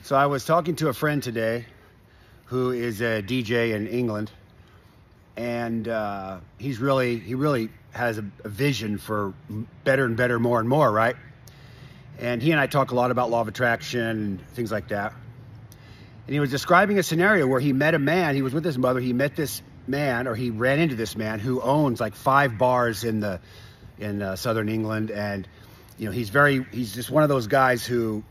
So I was talking to a friend today who is a DJ in England, and he really has a vision for better and better, more and more, right? And he and I talk a lot about law of attraction and things like that. And he was describing a scenario where he met a man. He was with his mother. He met this man, or he ran into this man who owns like 5 bars in southern England, and he's just one of those guys who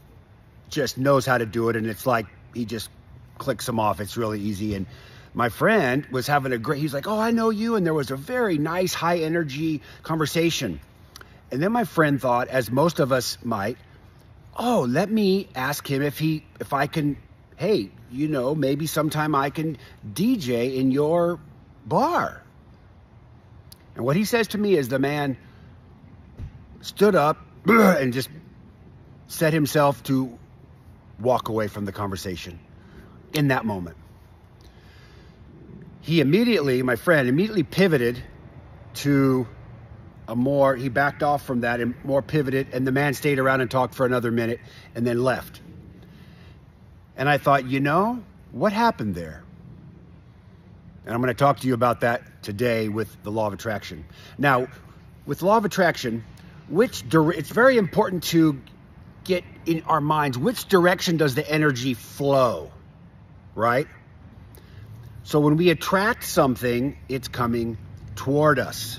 just knows how to do it, and it's like he just clicks them off. It's really easy. And my friend was having he's like, "Oh, I know you," and there was a very nice, high energy conversation. And then my friend thought, as most of us might, "Oh, let me ask him if I can, hey, maybe sometime I can DJ in your bar." And what he says to me is the man stood up and just set himself to walk away from the conversation in that moment. My friend immediately pivoted to he backed off from that and more pivoted, and the man stayed around and talked for another minute and then left. And I thought, what happened there? And I'm going to talk to you about that today with the law of attraction. Now, with law of attraction, it's very important to get in our minds, which direction does the energy flow, right? So when we attract something, it's coming toward us,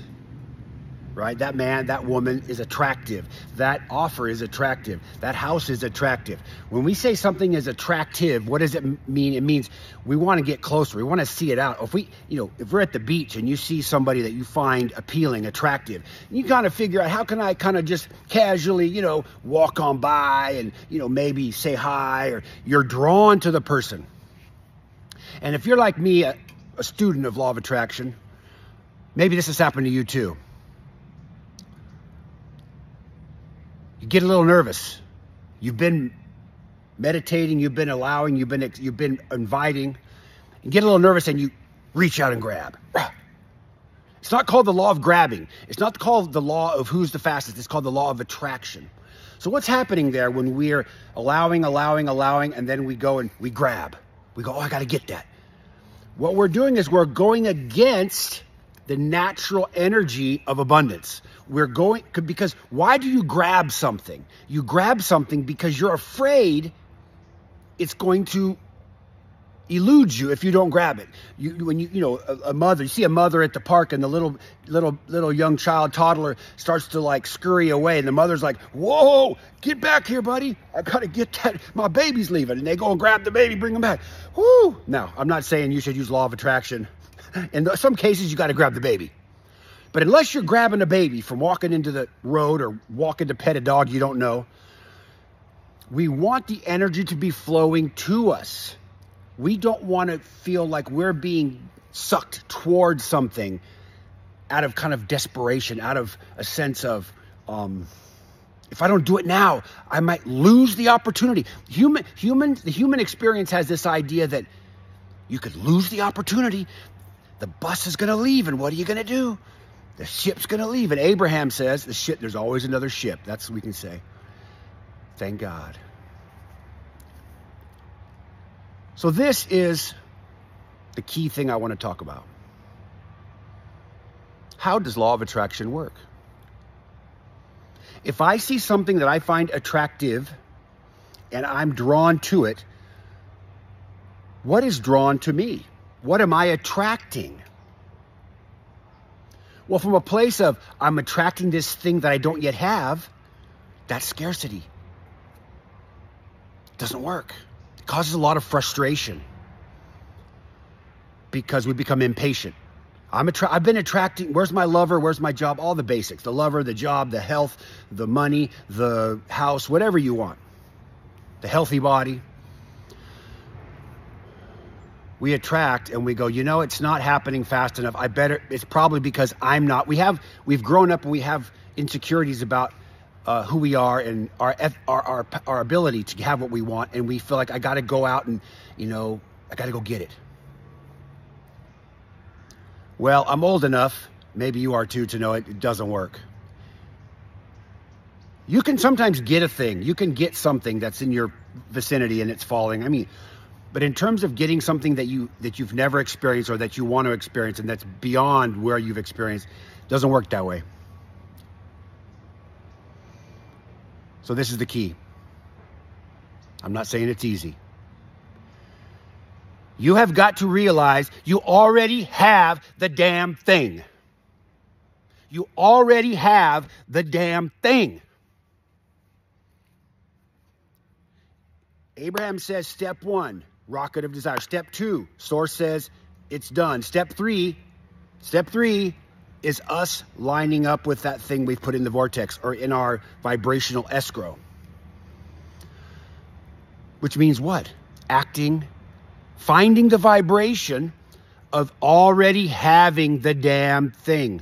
right? That man, that woman is attractive. That offer is attractive. That house is attractive. When we say something is attractive, what does it mean? It means we want to get closer. We want to see it out. If we're at the beach and you see somebody that you find appealing, attractive, you kind of figure out, how can I kind of just casually, walk on by and, maybe say hi, or you're drawn to the person. And if you're like me, a student of law of attraction, maybe this has happened to you too. You get a little nervous. You've been meditating, you've been allowing, you've been inviting. You get a little nervous and you reach out and grab. It's not called the law of grabbing. It's not called the law of who's the fastest. It's called the law of attraction. So what's happening there when we're allowing, and then we go and we grab? We go, "Oh, I got to get that." What we're doing is we're going against the natural energy of abundance. Because why do you grab something? You grab something because you're afraid it's going to elude you if you don't grab it. A mother, you see a mother at the park, and the little young child, toddler, starts to scurry away, and the mother's like, "Whoa, get back here, buddy. I gotta get that. My baby's leaving." And they go and grab the baby, bring him back. Woo! Now, I'm not saying you should use law of attraction. In some cases, you got to grab the baby. But unless you're grabbing a baby from walking into the road or walking to pet a dog you don't know, we want the energy to be flowing to us. We don't want to feel like we're being sucked towards something out of kind of desperation, out of a sense of, if I don't do it now, I might lose the opportunity. The human experience has this idea that you could lose the opportunity. The bus is going to leave, and what are you going to do? The ship's going to leave. And Abraham says, there's always another ship. That's what we can say. Thank God. So this is the key thing I want to talk about. How does law of attraction work? If I see something that I find attractive and I'm drawn to it, what is drawn to me? What am I attracting? Well, from a place of I'm attracting this thing that I don't yet have, that's scarcity. It doesn't work. It causes a lot of frustration because we become impatient. I've been attracting, where's my lover, where's my job, all the basics, the lover, the job, the health, the money, the house, whatever you want, the healthy body. We attract and we go, it's not happening fast enough. It's probably because I'm not. We've grown up and we have insecurities about who we are and our ability to have what we want. And we feel like I got to go out and, I got to go get it. Well, I'm old enough, maybe you are too, to know it doesn't work. You can sometimes get a thing. You can get something that's in your vicinity and it's falling. I mean, but in terms of getting something that you've never experienced or that you want to experience and that's beyond where you've experienced, it doesn't work that way. So this is the key. I'm not saying it's easy. You have got to realize you already have the damn thing. You already have the damn thing. Abraham says, step 1, rocket of desire. Step 2, source says it's done. Step 3 is us lining up with that thing we've put in the vortex or in our vibrational escrow. Which means what? Acting, finding the vibration of already having the damn thing.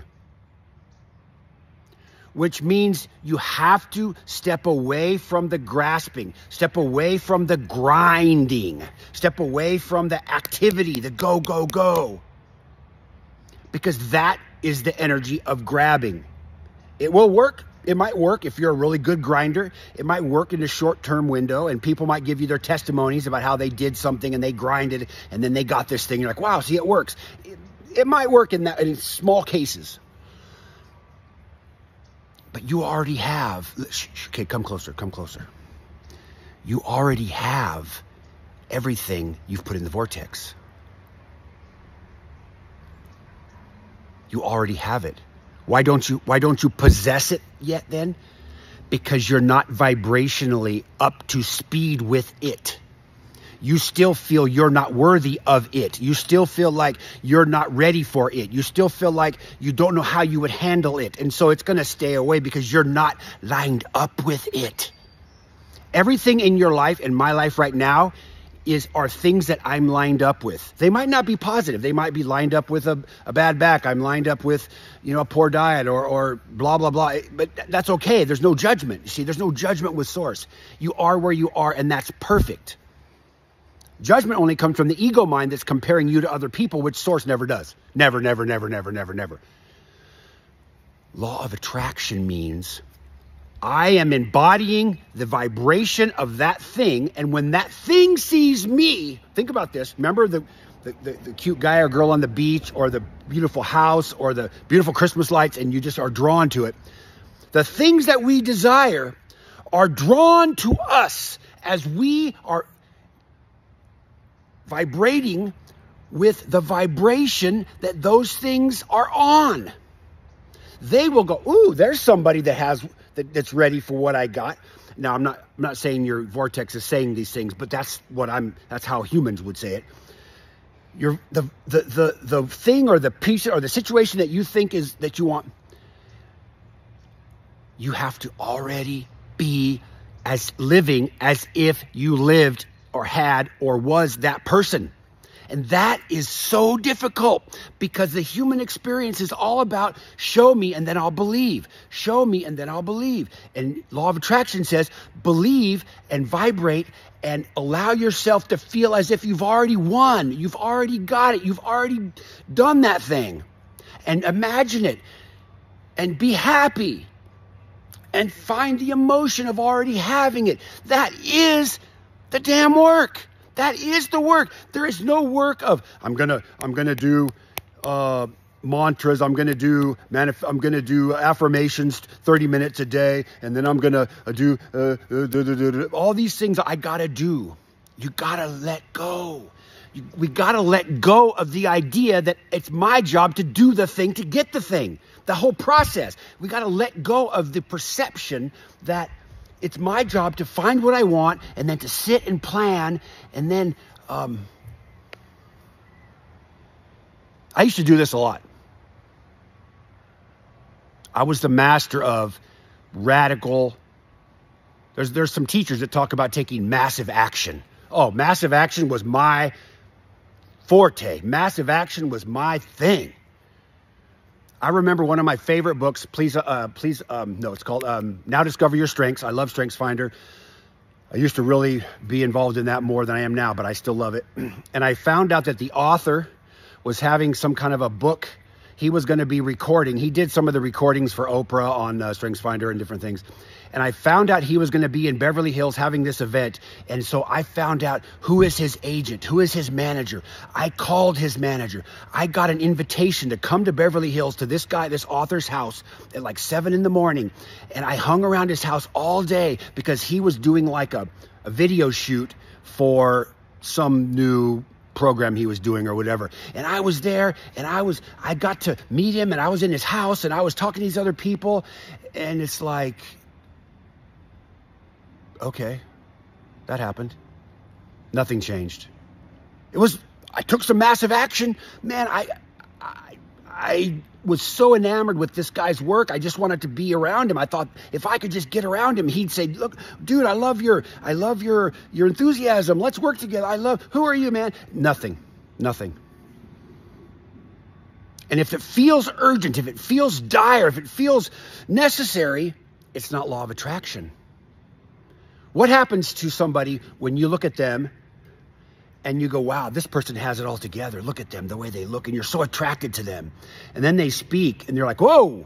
Which means you have to step away from the grasping, step away from the grinding, step away from the activity, the go, go, go. Because that is the energy of grabbing. It will work. It might work if you're a really good grinder. It might work in a short-term window, and people might give you their testimonies about how they did something and they grinded and then they got this thing. You're like, wow, see, it works. It might work in small cases. But you already have, okay, come closer, come closer. You already have everything you've put in the vortex. You already have it. Why don't you possess it yet then? Because you're not vibrationally up to speed with it. You still feel you're not worthy of it. You still feel like you're not ready for it. You still feel like you don't know how you would handle it. And so it's going to stay away because you're not lined up with it. Everything in your life, in my life right now, are things that I'm lined up with. They might not be positive. They might be lined up with a bad back. I'm lined up with, a poor diet or blah, blah, blah. But that's okay. There's no judgment. You see, there's no judgment with source. You are where you are, and that's perfect. Judgment only comes from the ego mind that's comparing you to other people, which source never does. Never, never, never, never, never, never. Law of attraction means I am embodying the vibration of that thing, and when that thing sees me, think about this. Remember the cute guy or girl on the beach, or the beautiful house, or the beautiful Christmas lights, and you just are drawn to it. The things that we desire are drawn to us as we are vibrating with the vibration that those things are on. They will go, ooh, there's somebody that's ready for what I got. Now, I'm not saying your vortex is saying these things, but that's how humans would say it. The thing or the piece or the situation that you think is that you want, you have to already be living as if you lived or had or was that person. And that is so difficult because the human experience is all about show me and then I'll believe. Show me and then I'll believe. And law of attraction says believe and vibrate and allow yourself to feel as if you've already won. You've already got it. You've already done that thing. And imagine it and be happy and find the emotion of already having it. That is the damn work. That is the work. There is no work of I'm gonna do mantras. I'm gonna do affirmations 30 minutes a day, and then I'm gonna do all these things I gotta do. You gotta let go. We gotta let go of the idea that it's my job to do the thing to get the thing. The whole process. We gotta let go of the perception that it's my job to find what I want and then to sit and plan. And then I used to do this a lot. I was the master of radical. There's some teachers that talk about taking massive action. Oh, massive action was my forte. Massive action was my thing. I remember one of my favorite books, it's called Now Discover Your Strengths. I love StrengthsFinder. I used to really be involved in that more than I am now, but I still love it. And I found out that the author was having some kind of a book. he was going to be recording. He did some of the recordings for Oprah on StrengthsFinder and different things. And I found out he was going to be in Beverly Hills having this event. And so I found out who is his agent, who is his manager. I called his manager. I got an invitation to come to Beverly Hills to this guy, this author's house at like 7 in the morning. And I hung around his house all day because he was doing like a video shoot for some new program he was doing or whatever. And I was there and I got to meet him and I was in his house and I was talking to these other people. And it's like, okay, that happened. Nothing changed. I took some massive action. Man, I was so enamored with this guy's work. I just wanted to be around him. I thought if I could just get around him, he'd say, look, dude, I love your enthusiasm. Let's work together. Who are you, man? Nothing. And if it feels urgent, if it feels dire, if it feels necessary, it's not law of attraction. What happens to somebody when you look at them and you go, wow, this person has it all together. Look at them, the way they look, and you're so attracted to them. And then they speak, and you're like, whoa,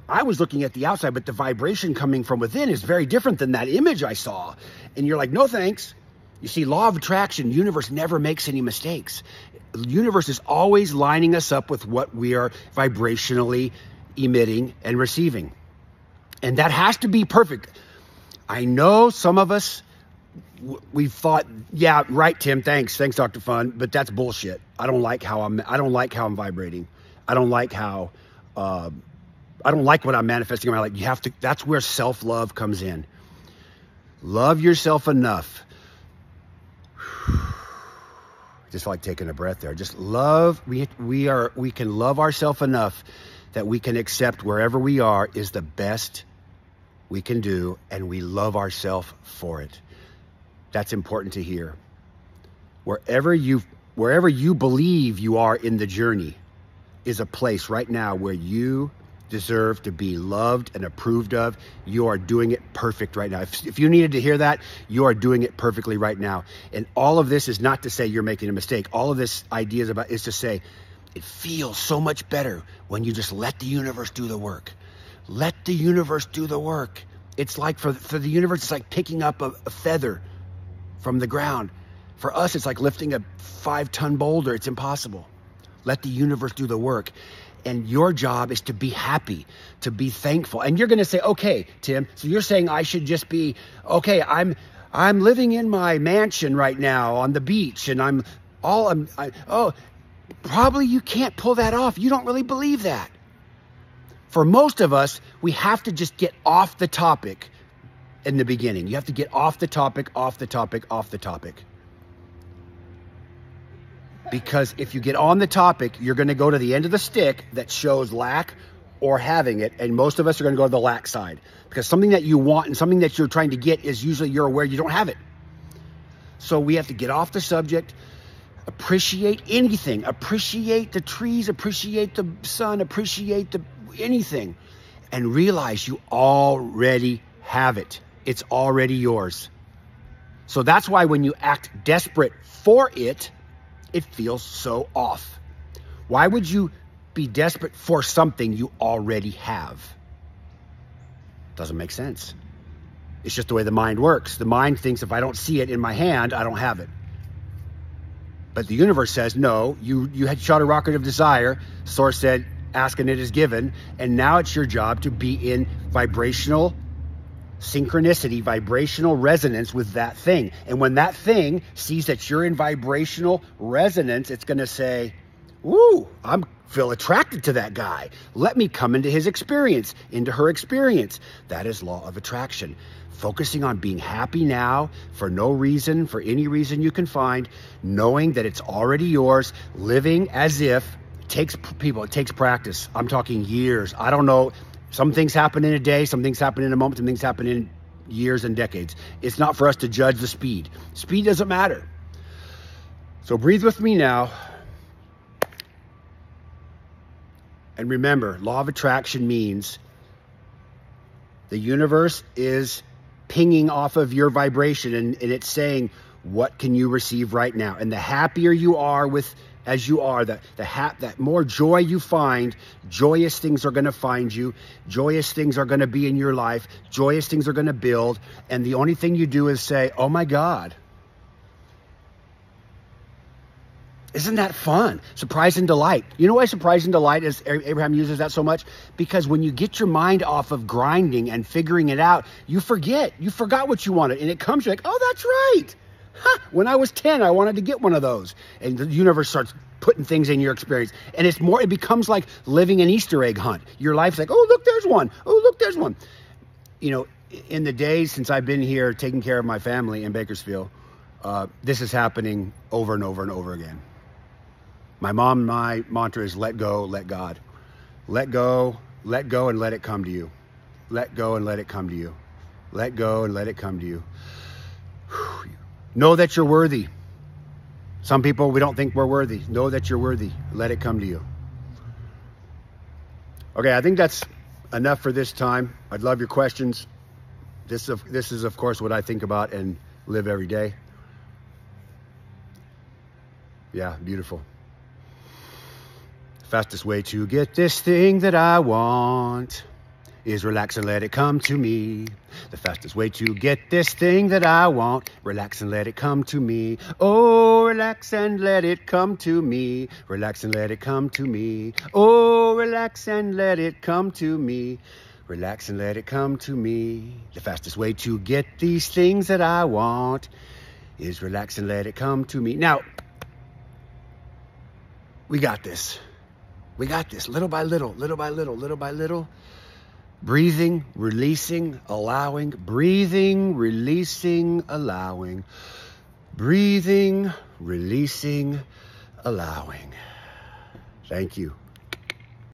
I was looking at the outside, but the vibration coming from within is very different than that image I saw. And you're like, no thanks. You see, law of attraction, the universe never makes any mistakes. The universe is always lining us up with what we are vibrationally emitting and receiving. And that has to be perfect. I know some of us, we've thought, yeah, right, Tim, thanks, Dr. Fun, but that's bullshit. I don't like how I'm vibrating. I don't like what I'm manifesting in my life. That's where self-love comes in. Love yourself enough. Just like taking a breath there. Just love, we can love ourselves enough that we can accept wherever we are is the best we can do, and we love ourselves for it. That's important to hear. Wherever you believe you are in the journey is a place right now where you deserve to be loved and approved of. You are doing it perfect right now. If you needed to hear that, you are doing it perfectly right now. And all of this is not to say you're making a mistake. All of this idea is to say it feels so much better when you just let the universe do the work. Let the universe do the work. It's like for the universe, it's like picking up a feather from the ground. For us, it's like lifting a 5-ton boulder. It's impossible. Let the universe do the work. And your job is to be happy, to be thankful. And you're going to say, okay, Tim, so you're saying I should just be, okay, I'm living in my mansion right now on the beach and probably you can't pull that off. You don't really believe that. For most of us, we have to just get off the topic in the beginning. You have to get off the topic. Because if you get on the topic, you're going to go to the end of the stick that shows lack or having it. And most of us are going to go to the lack side. Because something that you want and something that you're trying to get is usually you're aware you don't have it. So we have to get off the subject, appreciate anything, appreciate the trees, appreciate the sun, appreciate anything, and realize you already have it. It's already yours. So that's why when you act desperate for it, it feels so off. Why would you be desperate for something you already have? Doesn't make sense. It's just the way the mind works. The mind thinks if I don't see it in my hand, I don't have it. But the universe says, no, you had shot a rocket of desire. Source said, ask and it is given. And now it's your job to be in vibrational synchronicity, vibrational resonance with that thing. And when that thing sees that you're in vibrational resonance, it's going to say, ooh, I feel attracted to that guy. Let me come into his experience, into her experience. That is law of attraction. Focusing on being happy now for no reason, for any reason you can find, knowing that it's already yours, living as if. It takes practice. I'm talking years. I don't know. Some things happen in a day, some things happen in a moment, some things happen in years and decades. It's not for us to judge the speed. Speed doesn't matter. So breathe with me now. And remember, law of attraction means the universe is pinging off of your vibration and it's saying, what can you receive right now? And the happier you are with as you are, that more joy you find, joyous things are going to find you. Joyous things are going to be in your life. Joyous things are going to build. And the only thing you do is say, oh my God. Isn't that fun? Surprise and delight. You know why surprise and delight is Abraham uses that so much? Because when you get your mind off of grinding and figuring it out, you forget. You forgot what you wanted. And it comes, you're like, oh, that's right. Huh, when I was 10, I wanted to get one of those. And the universe starts putting things in your experience. And it becomes like living an Easter egg hunt. Your life's like, oh, look, there's one. Oh, look, there's one. You know, in the days since I've been here taking care of my family in Bakersfield, this is happening over and over and over again. My mantra is let go, let God. Let go, and let it come to you. Let go and let it come to you. Let go and let it come to you. Know that you're worthy. Some people, we don't think we're worthy. Know that you're worthy. Let it come to you. Okay, I think that's enough for this time. I'd love your questions. This is, of course, what I think about and live every day. Yeah, beautiful. Fastest way to get this thing that I want is relax and let it come to me. The fastest way to get this thing that I want, relax and let it come to me. Oh, relax and let it come to me. Relax and let it come to me. Oh, relax and let it come to me. Relax and let it come to me. The fastest way to get these things that I want is relax and let it come to me. Now, we got this. We got this, little by little, little by little, little by little. Breathing, releasing, allowing. Breathing, releasing, allowing. Breathing, releasing, allowing. Thank you.